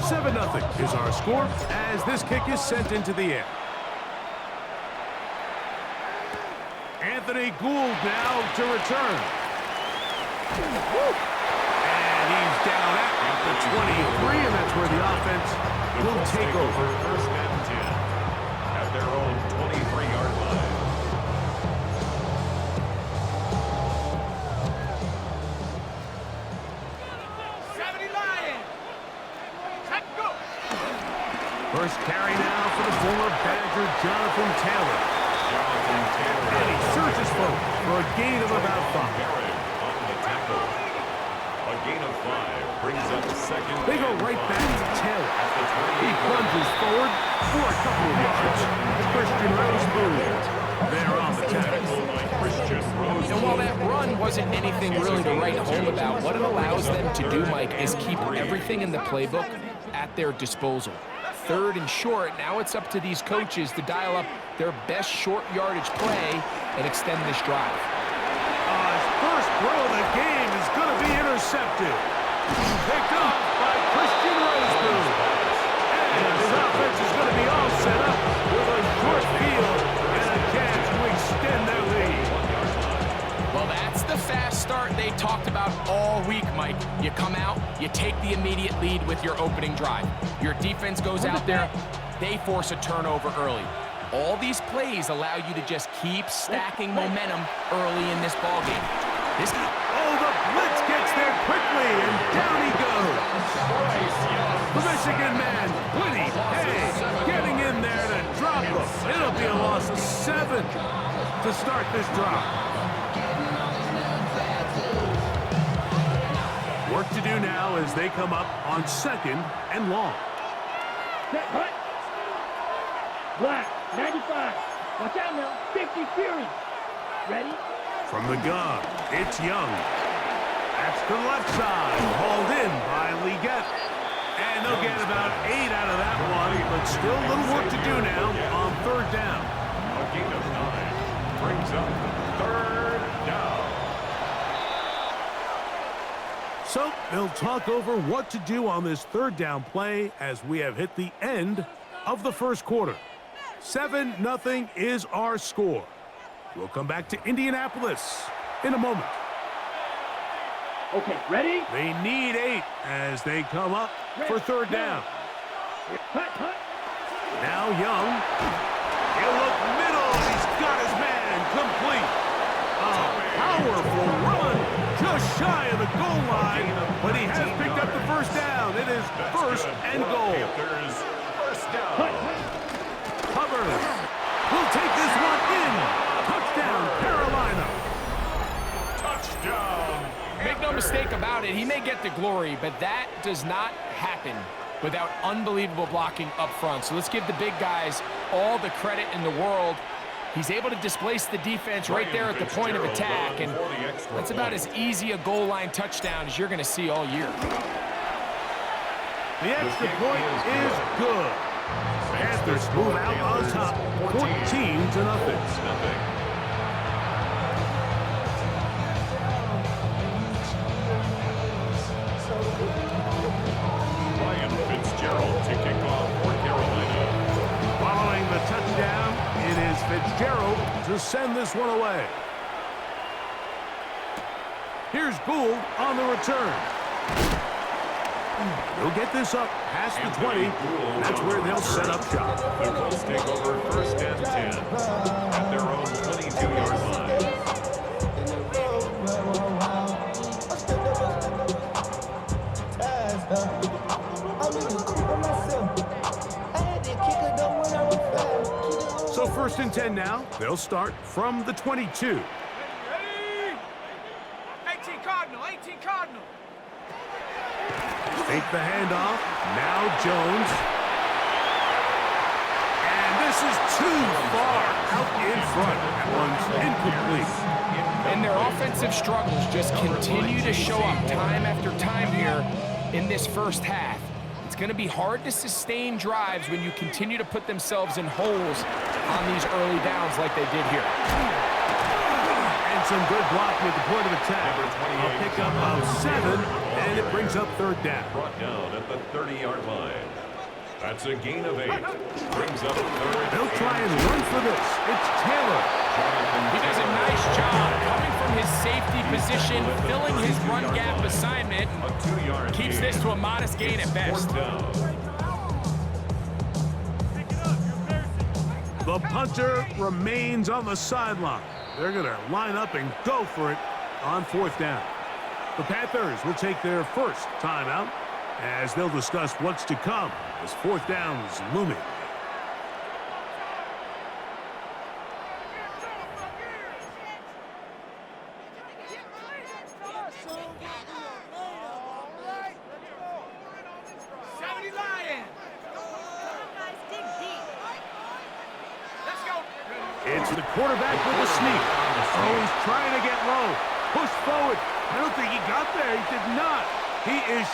7-0 is our score as this kick is sent into the air. Anthony Gould now to return. And he's down at the 23, and that's where the offense will take over. First and 10 at their own 23-yard line. First carry now for the former Badger, Jonathan Taylor. And he searches for a gain of about 5. On the tackle. A gain of 5 brings up second. They go right back to Taylor. He plunges forward for a couple of yards. Christian Rose there on the tackle. And while that run wasn't anything really to write home about, what it allows them to do, Mike, is keep everything in the playbook at their disposal. Third and short, now it's up to these coaches to dial up their best short yardage play and extend this drive. His first throw of the game is going to be intercepted. Picked up by Christian Rose. And his offense is going to be all set up with a short field and a chance to extend their lead. Well, that's the fast start they talked about all week, Mike. You come out, you take the immediate lead with your opening drive. Your defense goes out there, they force a turnover early. All these plays allow you to just keep stacking momentum early in this ballgame. The blitz gets there quickly, and down he goes. The Michigan man, Woody Hayes, getting in there to drop him. It'll be a loss of 7 to start this drive. Work to do now as they come up on second and long. Cut. Black, 95. Watch out now. 50 Fury. Ready? From the gun, it's Young. That's to the left side. Hauled in by Leggett. And they'll get about 8 out of that one, but still a little work to do now on third down. A gain of 9 brings up third down. So they'll talk over what to do on this third down play as we have hit the end of the first quarter. 7-0 is our score. We'll come back to Indianapolis in a moment. Okay, ready? They need 8 as they come up for third down. Cut. Now Young. He'll look middle, and he's got his man complete. A powerful run just shy of the goal line, but he has picked up the first down. It is first and goal. First down. Hubbard will take this one in. Touchdown, Carolina. Touchdown. Make no mistake about it, he may get the glory, but that does not happen without unbelievable blocking up front. So let's give the big guys all the credit in the world. He's able to displace the defense right there at the point of attack, and that's about as easy a goal line touchdown as you're going to see all year. The extra point is good. Panthers move out on top, 14-0. To kick off for Carolina. Following the touchdown, it is Fitzgerald to send this one away. Here's Gould on the return. He'll get this up past the 20. That's where they'll set up shop. The Colts take over first and 10 at their own 22-yard line. So first and 10 now. They'll start from the 22. Ready? 18 Cardinal. Take the handoff. Now Jones. And this is too far out in front. That one's incomplete. And their offensive struggles just continue to show up time after time here in this first half. It's going to be hard to sustain drives when you continue to put themselves in holes on these early downs like they did here. And some good blocking at the point of attack. A pickup of 7, and And it brings up third down. Brought down at the 30-yard line. That's a gain of 8. Brings up third. They'll try and run for this. It's Taylor. He does a nice job coming from his safety position, filling his run gap assignment. A 2-yard Keeps this to a modest gain at best. The punter remains on the sideline. They're going to line up and go for it on fourth down. The Panthers will take their first timeout as they'll discuss what's to come as fourth down is looming. It's the quarterback with the sneak. Oh, he's trying to get low. Push forward. I don't think he got there. He did not. He is...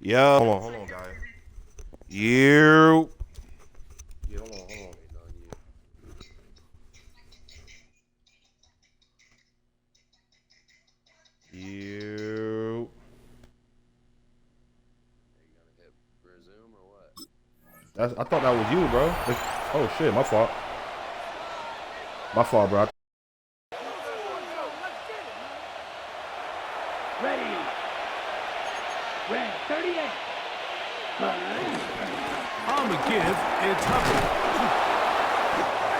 Yeah, hold on, guys. You. Yeah, hold on. You. I thought that was you, bro. Oh shit, my fault. My fault, bro. Ready. Red 38. On the give, it's Hubbard.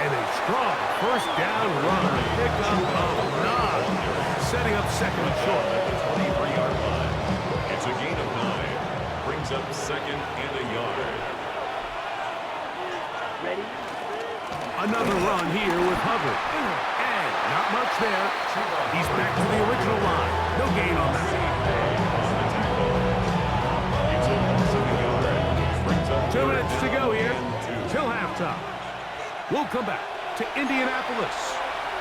And a strong first down run. Pickup of 9. Setting up second and short. At the 23-yard line. It's a gain of 9. Brings up second and a yard. Ready. Another run here with Hubbard. And not much there. He's back to the original line. No gain on that. 2 minutes to go here till halftime. We'll come back to Indianapolis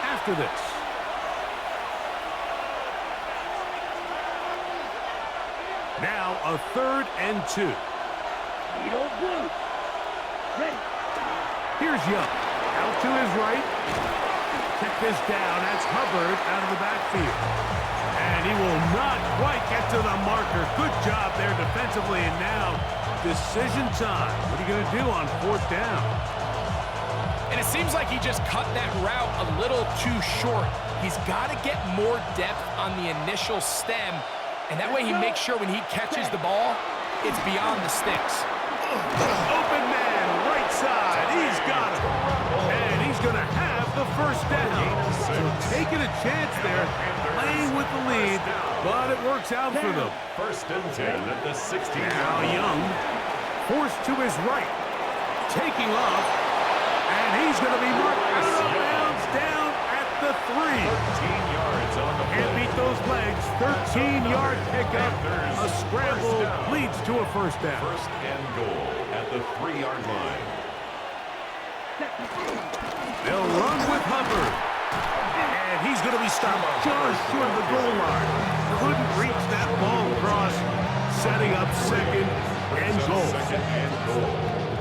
after this. Now a 3rd and 2. Needle blue. Ready. Here's Young. Out to his right. Check this down. That's Hubbard out of the backfield. And he will not quite get to the marker. Good job there defensively. And now decision time. What are you going to do on fourth down? And it seems like he just cut that route a little too short. He's got to get more depth on the initial stem, and that way he makes sure when he catches the ball, it's beyond the sticks. Open man, right side. He's got it. And he's going to have the first down. So taking a chance there, playing with the lead, but it works out for them. 1st and 10 at the 16. Now Young, forced to his right, taking off, and he's going to be marked out of bounds down at the 3. 13 yards on the Can't beat those legs. 13-yard pickup. A scramble leads to a first down. 1st and goal at the 3-yard line. They'll run with Hubbard. And he's going to be stopped just short of the goal line. Couldn't reach that ball across, setting up 2nd and goal. 2nd and goal.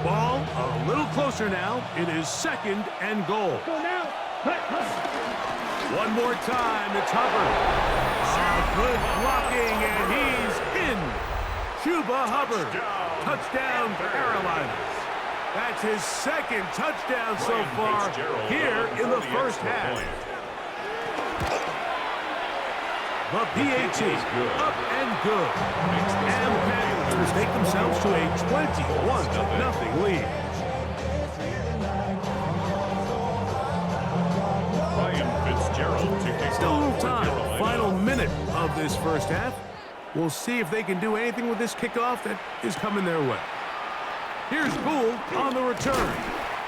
Ball a little closer now. It is 2nd and goal. Go now. One more time, it's Hubbard. Good blocking, and he's in. Chuba Hubbard. Touchdown, Carolina. That's his 2nd touchdown so far here in the first half. The PAT up and good. And the Panthers take themselves to a 21-0 lead. Still a little time. Final minute of this first half. We'll see if they can do anything with this kickoff that is coming their way. Here's Gould on the return.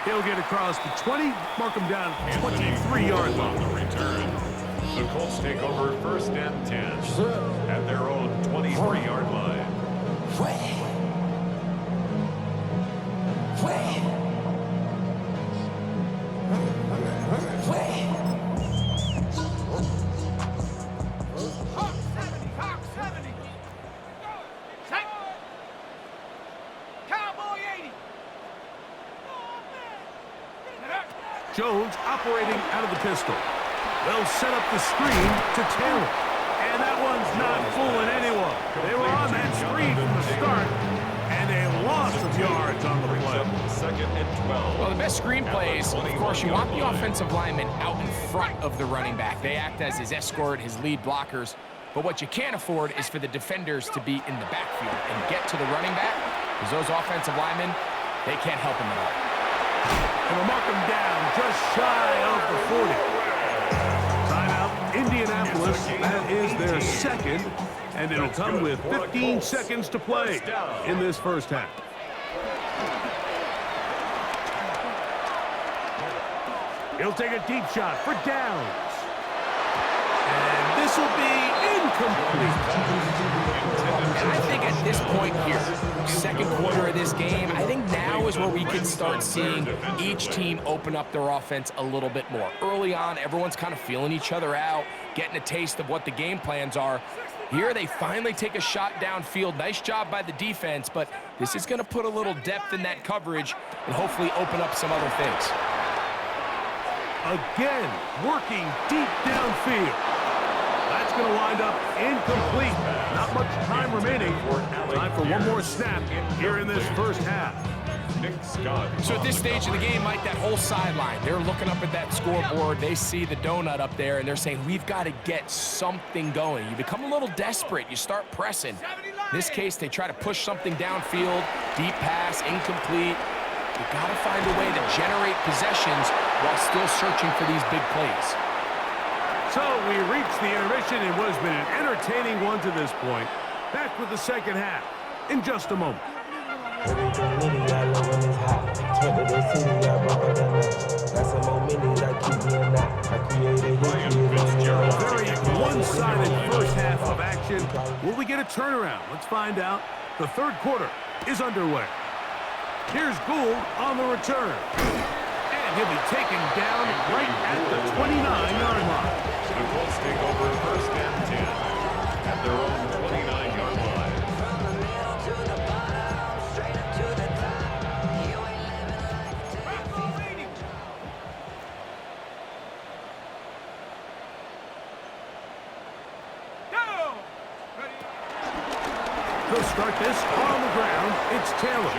He'll get across the 20, mark him down at 23-yard on line. the return. The Colts take over 1st and 10 at their own 23-yard line. Jones operating out of the pistol. They'll set up the screen to Taylor. And that one's not fooling anyone. They were on that screen from the start. And a loss of yards on the play. 2nd and 12. Well, the best screen plays, of course, you want the offensive lineman out in front of the running back. They act as his escort, his lead blockers. But what you can't afford is for the defenders to be in the backfield and get to the running back, because those offensive linemen, they can't help him at all. And they'll mark him down just shy of the 40. Timeout, Indianapolis. That is their second, and it'll come with 15 seconds to play in this first half. He'll take a deep shot for downs. And this will be incomplete. And I think at this point here, second quarter of this game, I think now is where we can start seeing each team open up their offense a little bit more. Early on, everyone's kind of feeling each other out, getting a taste of what the game plans are. Here, they finally take a shot downfield. Nice job by the defense, but this is going to put a little depth in that coverage and hopefully open up some other things. Again, working deep downfield. That's going to wind up incomplete. Not much time remaining. Time for one more snap here in this first half. So at this stage of the game, Mike, that whole sideline, they're looking up at that scoreboard. They see the donut up there, and they're saying, we've got to get something going. You become a little desperate. You start pressing. In this case, they try to push something downfield. Deep pass, incomplete. You got to find a way to generate possessions while still searching for these big plays. So we reached the intermission. It has been an entertaining one to this point. Back with the second half in just a moment. Very one-sided first half of action. Will we get a turnaround? Let's find out. The third quarter is underway. Here's Gould on the return. And he'll be taken down right at the 29-yard line. The Colts take over 1st and 10 at their own 29-yard line. He'll start this on the ground. It's Taylor.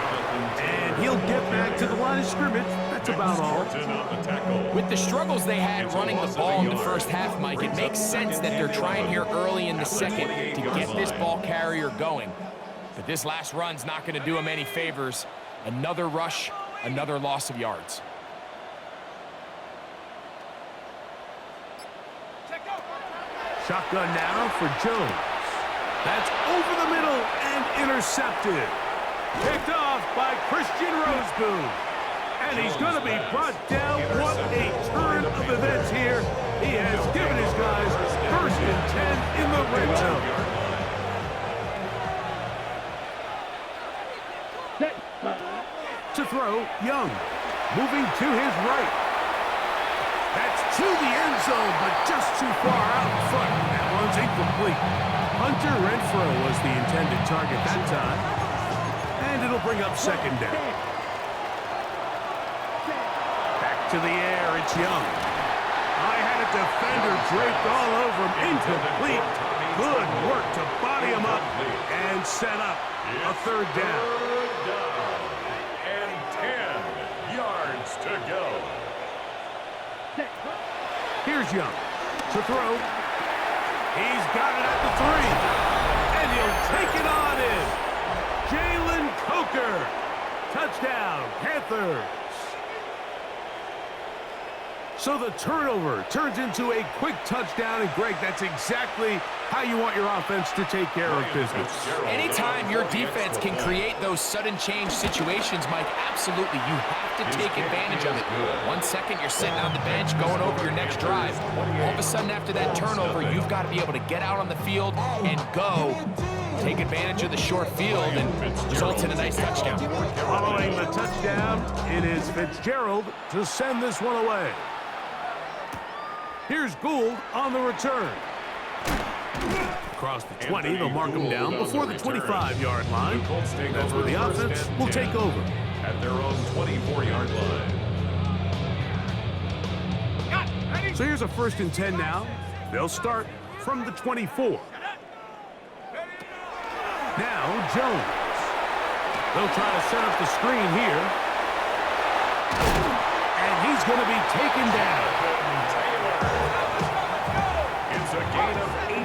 And he'll get back to the line of scrimmage. That's about all. With the struggles they had running the ball in the first half, Mike, it makes sense that they're trying here early in the second to get this ball carrier going. But this last run's not going to do him any favors. Another rush, another loss of yards. Shotgun now for Jones. That's over the middle and intercepted. Picked off by Christian Roseboom. And he's going to be brought down. What a turn of events here. He has given his guys 1st and 10 in the red zone. To throw, Young. Moving to his right. That's to the end zone, but just too far out in front. That one's incomplete. Hunter Renfro was the intended target that time. And it'll bring up second down. Back to the air, it's Young. I had a defender draped all over him. Incomplete. Good work to body him up and set up a third down. And 10 yards to go. Here's Young to throw. He's got it at the 3. And he'll take it on in. Jalen Coker. Touchdown, Panthers. So the turnover turns into a quick touchdown, and Greg, that's exactly how you want your offense to take care of business. Anytime your defense can create those sudden change situations, Mike, absolutely, you have to take advantage of it. 1 second, you're sitting on the bench, going over your next drive. All of a sudden, after that turnover, you've got to be able to get out on the field and go. Take advantage of the short field and results in a nice touchdown. Following the touchdown, it is Fitzgerald to send this one away. Here's Gould on the return. Across the 20, they'll mark him down before the 25-yard line. That's where the offense will take over. At their own 24-yard line. So here's a 1st and 10 now. They'll start from the 24. Now Jones. They'll try to set up the screen here. And he's going to be taken down. It's a gain of 18.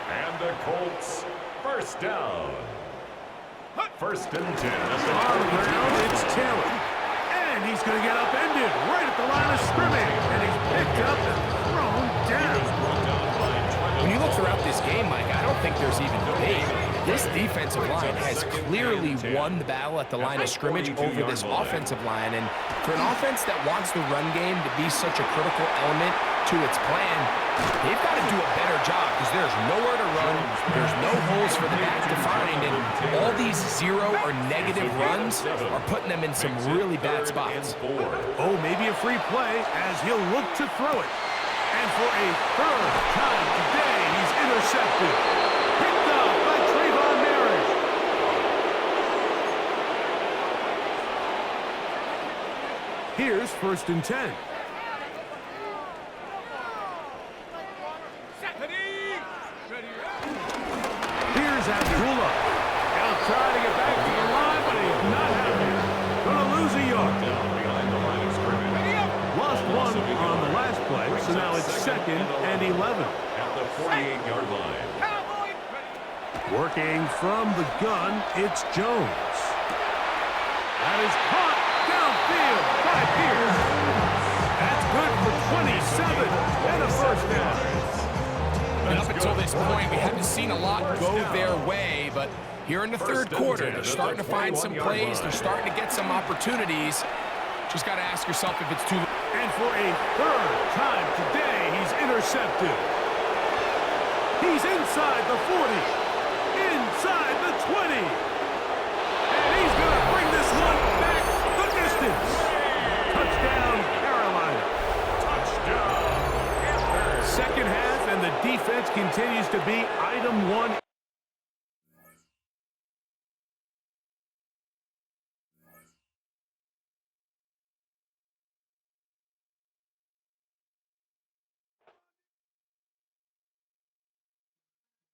And the Colts, 1st down. 1st and 10. On the ground, it's Taylor. And he's going to get upended right at the line of scrimmage. And he's picked up and thrown down. When you look throughout this game, Mike, I don't think there's even debate. This defensive line has clearly won the battle at the line of scrimmage over this offensive line. And for an offense that wants the run game to be such a critical element to its plan, they've got to do a better job because there's nowhere to run, there's no holes for the back to find, and all these zero or negative runs are putting them in some really bad spots. Oh, maybe a free play as he'll look to throw it. And for a 3rd time today, he's intercepted. Picked up by Trayvon Merritt. Here's 1st and 10. Here's Abdullah. He'll try to get back to the line, but he's not having it. Gonna lose a yard. Behind the line of scrimmage. Lost one on the last play, so now it's 2nd and 11. At the 48-yard line. Working from the gun, it's Jones. That is caught downfield by Pierce. That's good for 27 and a 1st down. And up until this point, we haven't seen a lot go their way, but here in the 3rd quarter, they're starting to find some plays, they're starting to get some opportunities. Just got to ask yourself if it's too late. And for a 3rd time today, he's intercepted. He's inside the 40, inside the 20. And he's going to bring this one back the distance. Touchdown, Carolina. Touchdown. 2nd half, and the defense continues to be item 1